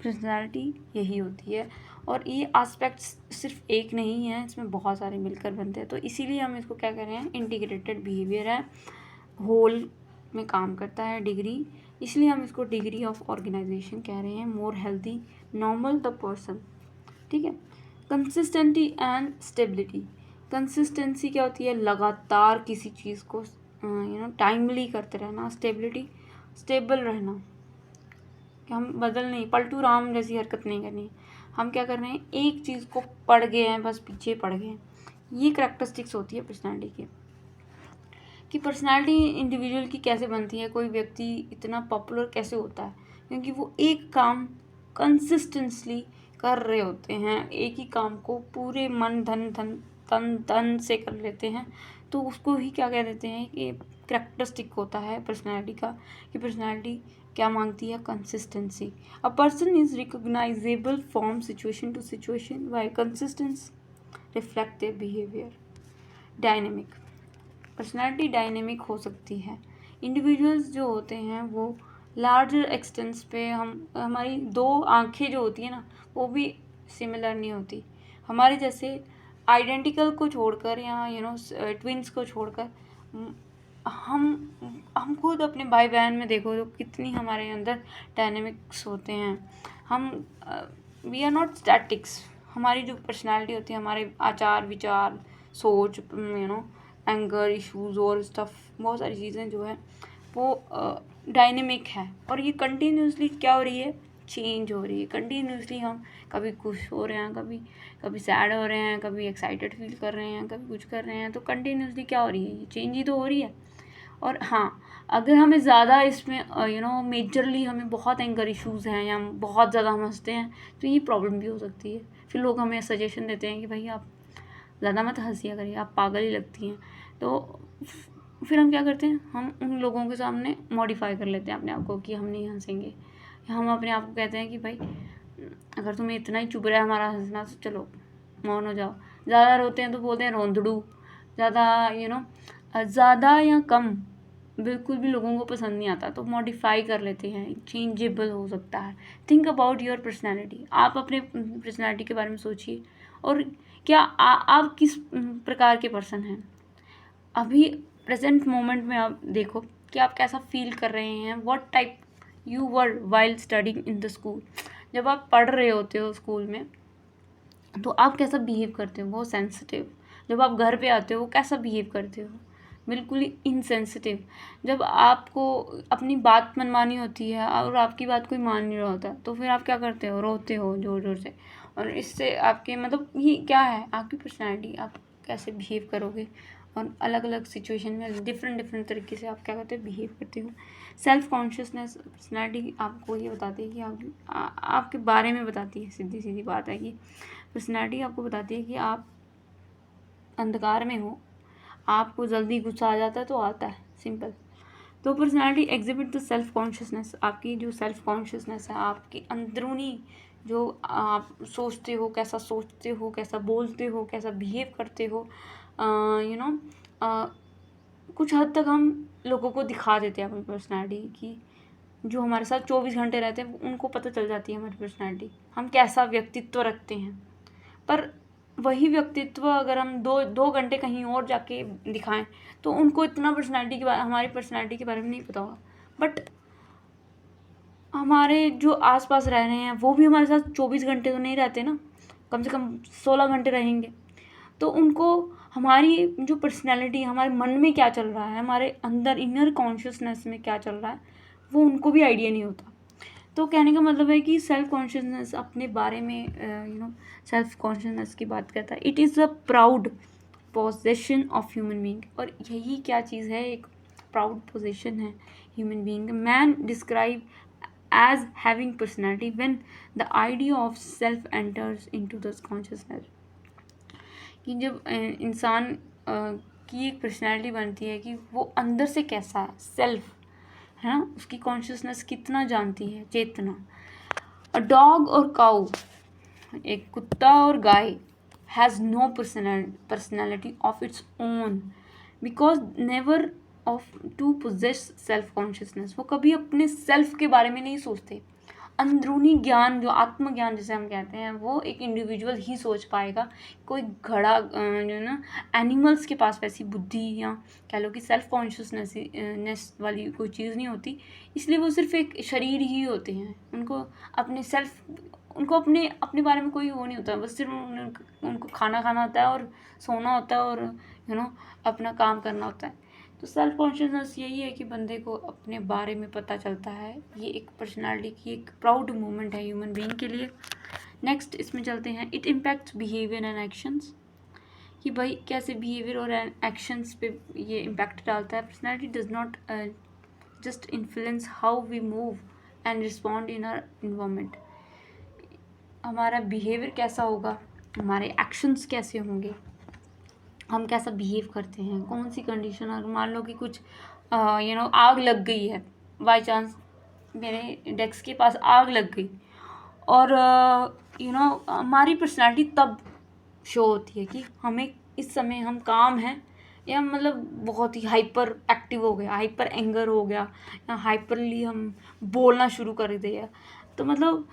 पर्सनालिटी यही होती है, और ये आस्पेक्ट्स सिर्फ एक नहीं है, इसमें बहुत सारे मिलकर बनते हैं, तो इसीलिए हम इसको क्या कह रहे हैं, इंटीग्रेटेड बिहेवियर है, होल में काम करता है डिग्री, इसलिए हम इसको डिग्री ऑफ ऑर्गेनाइजेशन कह रहे हैं। More healthy, normal the person, ठीक है। कंसिस्टेंसी एंड स्टेबिलिटी, कंसिस्टेंसी क्या होती है, लगातार किसी चीज़ को टाइमली करते रहना। स्टेबिलिटी, स्टेबल रहना, कि हम बदल नहीं, पलटू राम जैसी हरकत नहीं करनी। हम क्या कर रहे हैं, एक चीज़ को पढ़ गए हैं, बस पीछे पढ़ गए हैं। ये करैक्टरिस्टिक्स होती है पर्सनालिटी की। कि पर्सनालिटी इंडिविजुअल की कैसे बनती है, कोई व्यक्ति इतना पॉपुलर कैसे होता है, क्योंकि वो एक काम कंसिस्टेंटली कर रहे होते हैं, एक ही काम को पूरे मन धन से कर लेते हैं। तो उसको ही क्या कह देते हैं कि करैक्टरिस्टिक होता है पर्सनालिटी का, कि पर्सनालिटी क्या मांगती है, consistency. A person is recognisable from situation to situation why consistence reflect their behaviour. Dynamic, personality dynamic हो सकती है। इंडिविजुअल्स जो होते हैं वो लार्जर एक्सटेंस पे, हमारी दो आंखें जो होती है ना, वो भी सिमिलर नहीं होती। हमारे जैसे आइडेंटिकल को छोड़कर या ट्विंस को छोड़कर हम खुद अपने भाई बहन में देखो तो कितनी हमारे अंदर डायनेमिक्स होते हैं। हम वी आर नॉट स्टैटिक्स। हमारी जो पर्सनालिटी होती है, हमारे आचार विचार, सोच, एंगर इश्यूज और स्टफ, बहुत सारी चीज़ें जो है वो डायनेमिक है। और ये कंटिन्यूसली क्या हो रही है, चेंज हो रही है कंटिन्यूसली। हम कभी खुश हो रहे हैं, कभी सैड हो रहे हैं, कभी एक्साइटेड फील कर रहे हैं, कभी कुछ कर रहे हैं। तो कंटिन्यूसली क्या हो रही है, ये चेंज ही तो हो रही है। और हाँ, अगर हमें ज़्यादा इसमें मेजरली हमें बहुत एंगर इश्यूज़ हैं या बहुत ज़्यादा हम हंसते हैं, तो ये प्रॉब्लम भी हो सकती है। फिर लोग हमें सजेशन देते हैं कि भाई आप ज़्यादा मत हंसिया करिए, आप पागल ही लगती हैं। तो फिर हम क्या करते हैं, हम उन लोगों के सामने मॉडिफाई कर लेते हैं अपने आप को कि हम नहीं हंसेंगे। हम अपने आप को कहते हैं कि भाई अगर तुम्हें इतना ही चुभ रहा है हमारा हंसना, तो चलो मौन हो जाओ। ज़्यादा रोते हैं तो बोलते हैं रोंदड़ू। ज़्यादा ज़्यादा या कम बिल्कुल भी लोगों को पसंद नहीं आता, तो मॉडिफाई कर लेते हैं, चेंजेबल हो सकता है। थिंक अबाउट योर पर्सनैलिटी, आप अपने पर्सनैलिटी के बारे में सोचिए। और क्या आप किस प्रकार के पर्सन हैं अभी प्रेजेंट मोमेंट में। आप देखो कि आप कैसा फील कर रहे हैं, what type you were while studying in the school. जब आप पढ़ रहे होते हो स्कूल में, तो आप कैसा बिहेव करते हो, बहुत सेंसिटिव। जब आप घर पे आते हो, कैसा बिहेव करते हो, बिल्कुल ही इनसेंसिटिव। जब आपको अपनी बात मनवानी होती है और आपकी बात कोई मान नहीं रहा होता, तो फिर आप क्या करते हो, रोते हो ज़ोर ज़ोर से। और इससे आपके ये क्या है, आपकी पर्सनैलिटी, आप कैसे बिहेव करोगे। और अलग अलग सिचुएशन में डिफरेंट तरीके से आप क्या करते हो, बिहेव करते हो। सेल्फ कॉन्शियसनेस, पर्सनैलिटी आपको ये बताती है कि आपके बारे में बताती है। सीधी सीधी बात है कि पर्सनैलिटी आपको बताती है कि आप अंधकार में हो, आपको जल्दी गुस्सा आ जाता है तो आता है, सिंपल। तो personality exhibit the self consciousness, आपकी जो सेल्फ कॉन्शियसनेस है, आपकी अंदरूनी जो आप सोचते हो, कैसा बोलते हो, कैसा बिहेव करते हो, कुछ हद तक हम लोगों को दिखा देते हैं अपनी पर्सनैलिटी की। जो हमारे साथ 24 घंटे रहते हैं उनको पता चल जाती है हमारी पर्सनैलिटी, हम कैसा व्यक्तित्व रखते हैं। पर वही व्यक्तित्व अगर हम दो घंटे कहीं और जाके दिखाएं, तो उनको इतना हमारी पर्सनैलिटी के बारे में नहीं पता होगा। बट हमारे जो आसपास रह रहे हैं वो भी हमारे साथ 24 घंटे तो नहीं रहते ना, कम से कम 16 घंटे रहेंगे। तो उनको हमारी जो पर्सनैलिटी, हमारे मन में क्या चल रहा है, हमारे अंदर इनर कॉन्शियसनेस में क्या चल रहा है, वो उनको भी आइडिया नहीं होता। तो कहने का मतलब है कि सेल्फ कॉन्शियसनेस अपने बारे में सेल्फ कॉन्शियसनेस की बात करता है। It is a proud possession of human being. और यही क्या चीज़ है, एक प्राउड पोजेशन है human being. Man describe as having personality when the idea of self enters into the consciousness. कि जब इंसान की एक पर्सनैलिटी बनती है कि वो अंदर से कैसा है, सेल्फ है ना, उसकी कॉन्शियसनेस कितना जानती है, चेतना। अ डॉग और काऊ, एक कुत्ता और गाय, has no personality of its own because never of to possess self consciousness. वो कभी अपने सेल्फ के बारे में नहीं सोचते, अंदरूनी ज्ञान, जो आत्मज्ञान जिसे हम कहते हैं, वो एक इंडिविजुअल ही सोच पाएगा। कोई घड़ा जो ना एनिमल्स के पास वैसी बुद्धि या कह लो कि सेल्फ कॉन्शियसनेस नेस वाली कोई चीज़ नहीं होती, इसलिए वो सिर्फ एक शरीर ही होते हैं। उनको अपने अपने बारे में कोई वो नहीं होता, बस सिर्फ उनको खाना खाना होता है और सोना होता है और अपना काम करना होता है। तो सेल्फ कॉन्शियसनेस यही है कि बंदे को अपने बारे में पता चलता है। ये एक पर्सनालिटी की एक प्राउड मोमेंट है ह्यूमन बीइंग के लिए। नेक्स्ट इसमें चलते हैं, it impacts behaviour and actions, कि भाई कैसे बिहेवियर और एक्शंस पे ये इम्पैक्ट डालता है। Personality does not just influence how we move and respond in our environment. हमारा बिहेवियर कैसा होगा, हमारे एक्शंस कैसे होंगे, हम कैसा बिहेव करते हैं, कौन सी कंडीशन, अगर मान लो कि कुछ आग लग गई है, बाय चांस मेरे डेस्क के पास आग लग गई, और हमारी पर्सनालिटी तब शो होती है कि हमें इस समय हम काम हैं या मतलब बहुत ही हाइपर एक्टिव हो गया, हाइपर एंगर हो गया, या हाइपरली हम बोलना शुरू कर दिया। तो मतलब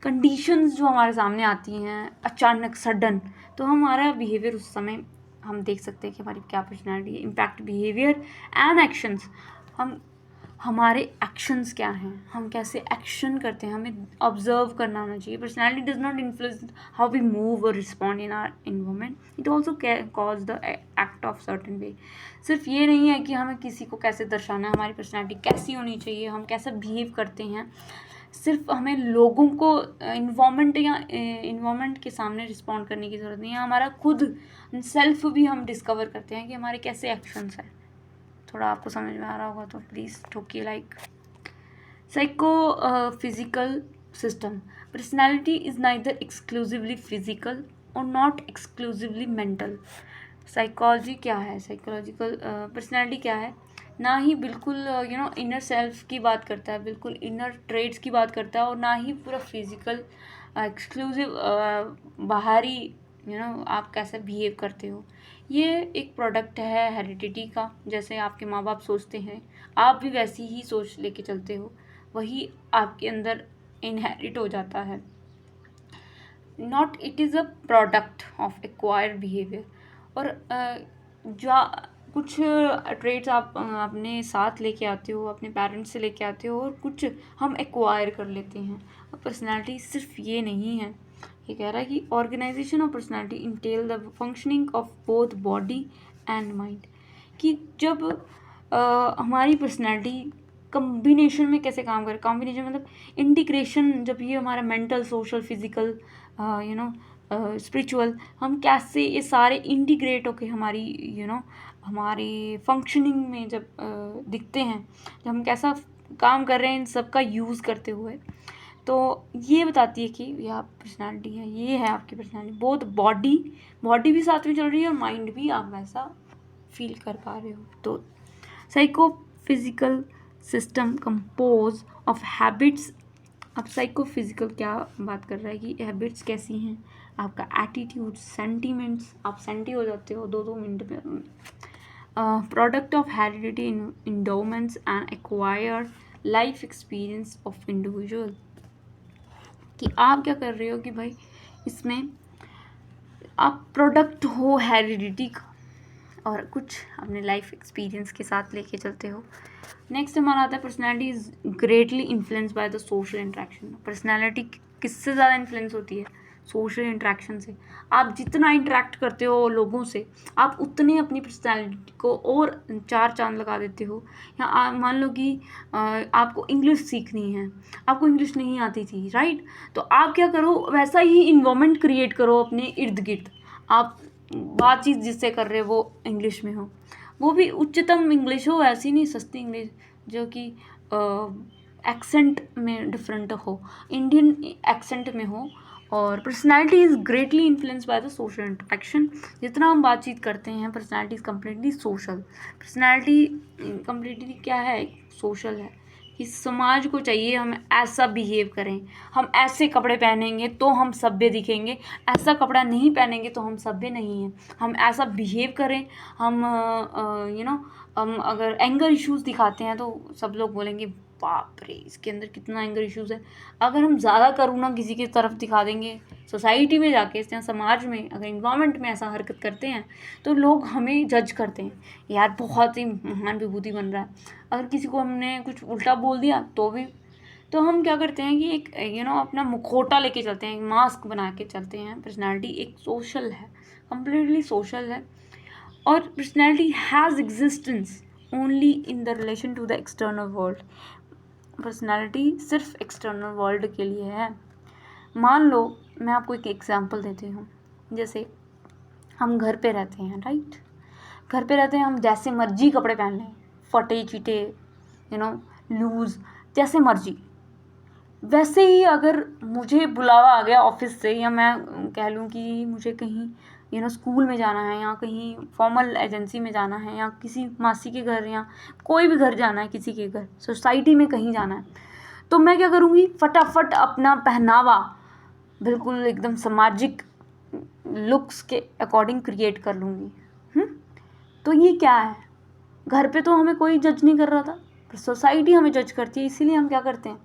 कंडीशंस जो हमारे सामने आती हैं अचानक सडन, तो हमारा बिहेवियर उस समय हम देख सकते हैं कि हमारी क्या पर्सनैलिटी है। इम्पैक्ट बिहेवियर एंड एक्शंस, हमारे एक्शंस क्या हैं, हम कैसे एक्शन करते हैं, हमें ऑब्जर्व करना आना चाहिए। Personality does not influence how we move और respond in our environment, it also cause the act of certain way. सिर्फ ये नहीं है कि हमें किसी को कैसे दर्शाना है, हमारी पर्सनैलिटी कैसी होनी चाहिए, हम कैसे बिहेव करते हैं, सिर्फ हमें लोगों को इन्वायरमेंट के सामने रिस्पॉन्ड करने की ज़रूरत नहीं है। हमारा खुद सेल्फ भी हम डिस्कवर करते हैं कि हमारे कैसे एक्शंस हैं। थोड़ा आपको समझ में आ रहा होगा तो प्लीज़ ठोकिए like. Psycho physical system, personality is neither exclusively physical और नॉट एक्सक्लूसिवली मेंटल। साइकोलॉजी क्या है, साइकोलॉजिकल पर्सनैलिटी क्या है, ना ही बिल्कुल इनर सेल्फ की बात करता है, बिल्कुल इनर ट्रेड्स की बात करता है, और ना ही पूरा फिजिकल एक्सक्लूसिव बाहरी आप कैसे बिहेव करते हो। ये एक प्रोडक्ट है हेरिडिटी का। जैसे आपके माँ बाप सोचते हैं, आप भी वैसी ही सोच लेके चलते हो, वही आपके अंदर इनहेरिट हो जाता है। Not it is a product of acquired behaviour. और कुछ ट्रेड्स आप अपने साथ लेके आते हो, अपने पेरेंट्स से लेके आते हो, और कुछ हम एक्वायर कर लेते हैं। और पर्सनैलिटी सिर्फ ये नहीं है, ये कह रहा है कि organisation of personality entail the functioning of both body and mind, कि जब हमारी पर्सनैलिटी कम्बिनेशन में कैसे काम करे, कॉम्बिनेशन मतलब इंटीग्रेशन, जब ये हमारा मेंटल, सोशल, फिजिकल, स्पिरिचुअल, हम कैसे ये सारे इंटीग्रेट होके हमारी हमारी फंक्शनिंग में जब दिखते हैं, जब हम कैसा काम कर रहे हैं इन सब का यूज़ करते हुए, तो ये बताती है कि ये आप पर्सनालिटी है, ये है आपकी पर्सनालिटी। बहुत बॉडी भी साथ में चल रही है और माइंड भी आप वैसा फील कर पा रहे हो। तो psycho physical system compose of habits. अब साइको फिजिकल क्या बात कर रहा है कि हैबिट्स कैसी हैं, आपका एटीट्यूड, सेंटीमेंट्स, आप सेंटी हो जाते हो 2-2 मिनट में। Product of heredity, endowments and acquired life experience of individual, कि आप क्या कर रहे हो कि भाई इसमें आप प्रोडक्ट हो हेरिडिटी का और कुछ अपने लाइफ एक्सपीरियंस के साथ लेके चलते हो। नेक्स्ट हमारा आता है, personality is greatly influence by the social interaction. Personality किससे ज़्यादा इन्फ्लुएंस होती है, सोशल इंटरेक्शन से। आप जितना इंटरेक्ट करते हो लोगों से, आप उतने अपनी पर्सनैलिटी को और 4 चांद लगा देते हो। या मान लो कि आपको इंग्लिश सीखनी है, आपको इंग्लिश नहीं आती थी, राइट, तो आप क्या करो, वैसा ही इन्वायरमेंट क्रिएट करो अपने इर्द गिर्द। आप बातचीत जिससे कर रहे हो वो इंग्लिश में हो, वो भी उच्चतम इंग्लिश हो, ऐसी नहीं सस्ती इंग्लिश जो कि एक्सेंट में डिफरेंट हो, इंडियन एक्सेंट में हो। और personality is greatly influence by the social interaction. जितना हम बातचीत करते हैं, personality is completely social. Personality completely क्या है, सोशल है। कि समाज को चाहिए हम ऐसा बिहेव करें, हम ऐसे कपड़े पहनेंगे तो हम सभ्य दिखेंगे, ऐसा कपड़ा नहीं पहनेंगे तो हम सभ्य नहीं हैं। हम ऐसा बिहेव करें, हम हम अगर एंगर इश्यूज़ दिखाते हैं तो सब लोग बोलेंगे बाप रे इसके अंदर कितना एंगर इश्यूज़ है। अगर हम ज़्यादा करुणा किसी की तरफ दिखा देंगे सोसाइटी में जाके या समाज में, अगर इन्वायरमेंट में ऐसा हरकत करते हैं तो लोग हमें जज करते हैं, यार बहुत ही महान विभूति बन रहा है। अगर किसी को हमने कुछ उल्टा बोल दिया तो भी, तो हम क्या करते हैं कि एक अपना मुखौटा लेके चलते हैं, एक मास्क बना के चलते हैं। पर्सनैलिटी एक सोशल है, कम्प्लीटली सोशल है, और personality has existence only in the relation to the external world. Personality सिर्फ एक्सटर्नल वर्ल्ड के लिए है। मान लो मैं आपको एक एग्जांपल देती हूँ, जैसे हम घर पे रहते हैं, राइट, घर पे रहते हैं, हम जैसे मर्जी कपड़े पहन लें, फटे चिटे लूज़, जैसे मर्जी। वैसे ही अगर मुझे बुलावा आ गया ऑफिस से, या मैं कह लूँ कि मुझे कहीं स्कूल में जाना है, या कहीं फॉर्मल एजेंसी में जाना है, या किसी मासी के घर, या कोई भी घर जाना है, किसी के घर, सोसाइटी में कहीं जाना है, तो मैं क्या करूँगी, फटाफट अपना पहनावा बिल्कुल एकदम सामाजिक लुक्स के अकॉर्डिंग क्रिएट कर लूँगी। तो ये क्या है, घर पे तो हमें कोई जज नहीं कर रहा था, पर सोसाइटी हमें जज करती है, इसीलिए हम क्या करते हैं,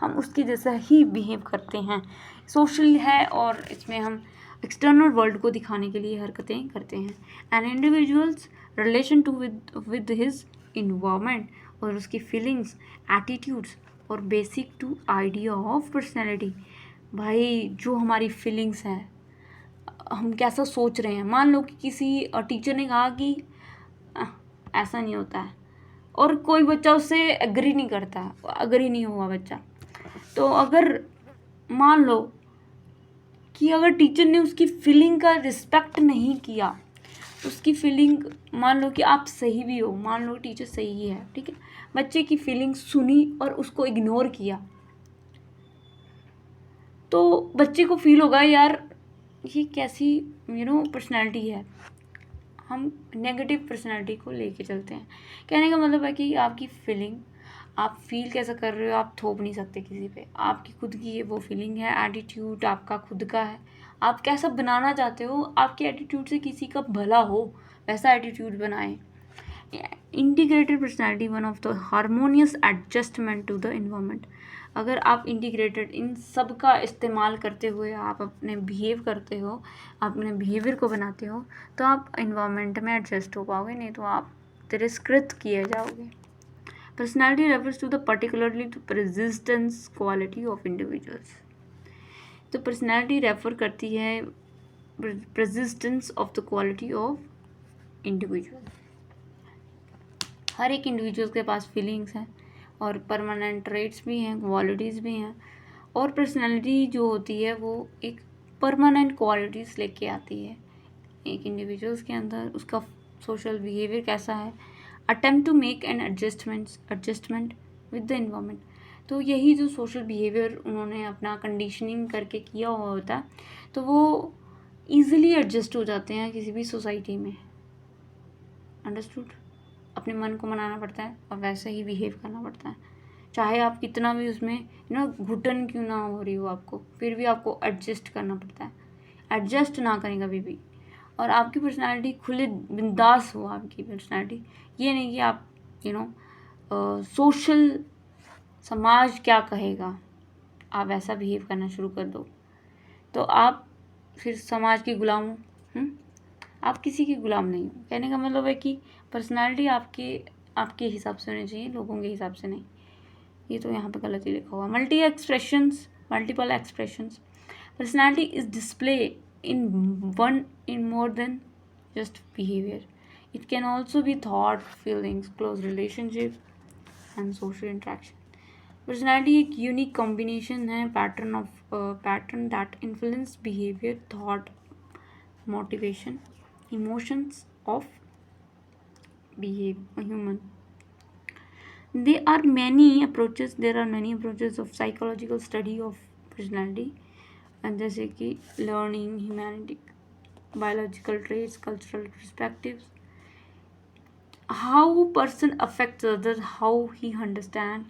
हम उसके जैसा ही बिहेव करते हैं। सोशल है और इसमें हम एक्सटर्नल वर्ल्ड को दिखाने के लिए हरकतें करते हैं। An individual's relation to with his environment, और उसकी फीलिंग्स, एटीट्यूड्स और basic to idea of personality. भाई जो हमारी फीलिंग्स हैं, हम कैसा सोच रहे हैं। मान लो कि किसी टीचर ने कहा कि ऐसा नहीं होता है, और कोई बच्चा उससे एग्री नहीं करता, एग्री नहीं हुआ बच्चा, तो अगर मान लो कि अगर टीचर ने उसकी फीलिंग का रिस्पेक्ट नहीं किया, उसकी फीलिंग, मान लो कि आप सही भी हो, मान लो टीचर सही है, ठीक है, बच्चे की फीलिंग सुनी और उसको इग्नोर किया, तो बच्चे को फील होगा यार ये कैसी पर्सनैलिटी है। हम नेगेटिव पर्सनैलिटी को लेके चलते हैं। कहने का मतलब है कि आपकी फीलिंग, आप फील कैसा कर रहे हो आप थोप नहीं सकते किसी पे, आपकी खुद की वो फीलिंग है, एटीट्यूड आपका खुद का है, आप कैसा बनाना चाहते हो, आपके एटीट्यूड से किसी का भला हो वैसा एटीट्यूड बनाएं। Integrated personality one of the harmonious adjustment to the environment. अगर आप इंटीग्रेटेड इन सब का इस्तेमाल करते हुए आप अपने बिहेव करते हो, अपने बिहेवियर को बनाते हो, तो आप इन्वायरमेंट में एडजस्ट हो पाओगे, नहीं तो आप तिरस्कृत किए जाओगे। Personality refers to the particularly to persistence quality of individuals. तो पर्सनैलिटी रेफर करती है persistence of the quality of individual. हर एक इंडिविजुअल के पास फीलिंग्स हैं और परमानेंट ट्रेट्स भी हैं, क्वालिटीज़ भी हैं, और पर्सनैलिटी जो होती है वो एक परमानेंट क्वालिटीज़ लेके आती है एक इंडिविजुअल्स के अंदर। उसका सोशल बिहेवियर कैसा है, attempt to make an adjustment with the environment. तो यही जो सोशल बिहेवियर उन्होंने अपना कंडीशनिंग करके किया हुआ होता है, तो वो ईजिली एडजस्ट हो जाते हैं किसी भी सोसाइटी में। अंडरस्टूड। अपने मन को मनाना पड़ता है और वैसे ही बिहेव करना पड़ता है, चाहे आप कितना भी उसमें घुटन क्यों ना हो रही हो आपको, फिर भी आपको एडजस्ट करना पड़ता है। एडजस्ट ना करें कभी भी, और आपकी पर्सनालिटी खुले बिंदास हो। आपकी पर्सनालिटी ये नहीं कि आप सोशल समाज क्या कहेगा, आप ऐसा बिहेव करना शुरू कर दो तो आप फिर समाज के गुलाम हो। आप किसी के गुलाम नहीं हो। कहने का मतलब है कि पर्सनालिटी आपके हिसाब से होनी चाहिए, लोगों के हिसाब से नहीं। ये तो यहाँ पे गलत ही लिखा हुआ। Multiple expressions. Personality is display in more than just behavior. It can also be thought, feelings, close relationship and social interaction. Personality एक यूनिक कॉम्बिनेशन है, pattern that influence behaviour, thought, motivation, emotions of human. There are many approaches of psychological study of personality, and जैसे कि learning, humanity, biological traits, cultural perspectives, how person affects others, how he understand,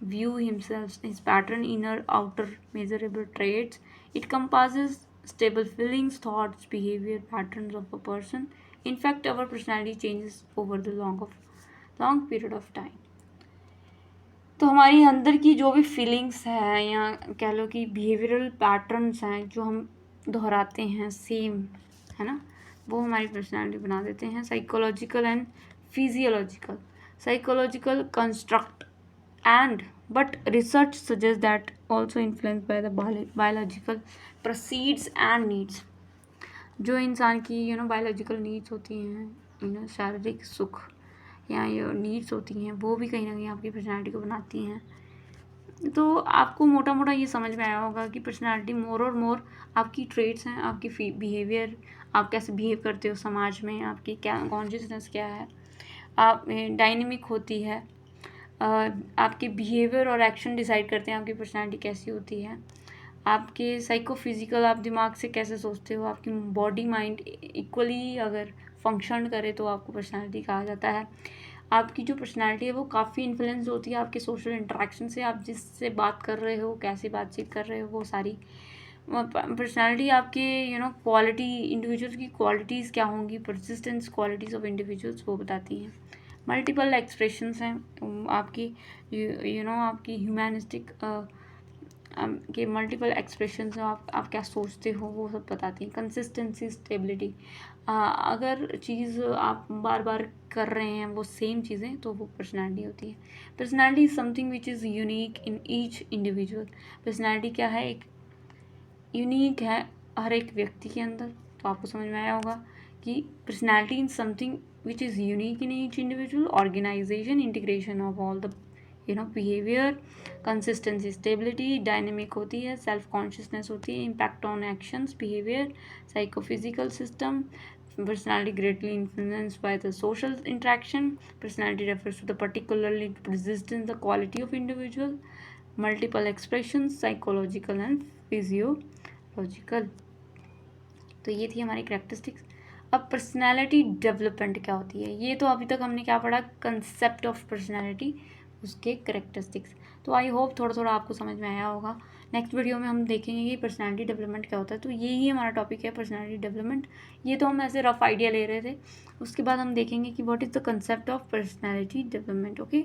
view himself, his pattern, inner, outer, measurable traits. It compasses stable feelings, thoughts, behavior patterns of a person. In fact, our personality changes over the long of long period of time. तो हमारी अंदर की जो भी feelings है या कह लो कि बिहेवियरल पैटर्न्स हैं जो हम दोहराते हैं सेम, है ना, वो हमारी पर्सनालिटी बना देते हैं। Psychological and physiological. Psychological construct and but research suggests that also influenced by the biological proceeds and needs। जो इंसान की बायोलॉजिकल नीड्स होती हैं, शारीरिक सुख या ये नीड्स होती हैं, वो भी कहीं ना कहीं आपकी पर्सनालिटी को बनाती हैं। तो आपको मोटा मोटा ये समझ में आया होगा कि पर्सनालिटी मोर और मोर आपकी ट्रेट्स हैं, आपकी बिहेवियर, आप कैसे बिहेव करते हो समाज में, आपकी क्या कॉन्शियसनेस क्या है, आप डायनेमिक होती है। आपके बिहेवियर और एक्शन डिसाइड करते हैं आपकी पर्सनालिटी कैसी होती है। आपके साइकोफिजिकल, आप दिमाग से कैसे सोचते हो, आपकी बॉडी माइंड इक्वली अगर फंक्शन करे तो आपको पर्सनालिटी कहा जाता है। आपकी जो पर्सनालिटी है वो काफ़ी इन्फ्लुएंस होती है आपके सोशल इंटरेक्शन से, आप जिससे बात कर रहे हो, कैसे बातचीत कर रहे हो, वो सारी पर्सनालिटी आपके क्वालिटी, इंडिविजुअल्स की क्वालिटीज़ क्या होंगी, परसिस्टेंस क्वालिटीज़ ऑफ इंडिविजुअल्स, वो बताती हैं। मल्टीपल एक्सप्रेशंस हैं आपकी, आपकी ह्यूमैनिस्टिक के मल्टीपल एक्सप्रेशंस हैं, आप क्या सोचते हो, वो सब बताती हैं। कंसिस्टेंसी, स्टेबिलिटी, अगर चीज़ आप बार बार कर रहे हैं वो सेम चीज़ें, तो वो पर्सनालिटी होती है। Personality is something which is unique in each individual. Personality क्या है, एक यूनिक है हर एक व्यक्ति के अंदर। तो आपको समझ में आया होगा कि personality in something which is unique in each individual, organisation, integration of all the behaviour, consistency, stability, dynamic होती है, सेल्फ कॉन्शियसनेस होती है, impact on actions, behaviour, psychophysical system. Personality greatly influenced by the social interaction. Personality refers to the particularly persistence, the quality of individual, multiple expressions, psychological and physiological। तो ये थी हमारी characteristics. अब personality development क्या होती है, ये तो अभी तक हमने क्या पढ़ा, कंसेप्ट ऑफ पर्सनालिटी, उसके कैरेक्टरिस्टिक्स। तो आई होप थोड़ा थोड़ा आपको समझ में आया होगा। नेक्स्ट वीडियो में हम देखेंगे कि पर्सनालिटी डेवलपमेंट क्या होता है। तो यही हमारा टॉपिक है, पर्सनालिटी डेवलपमेंट। ये तो हम ऐसे रफ आइडिया ले रहे थे, उसके बाद हम देखेंगे कि what is the concept of personality development. Okay.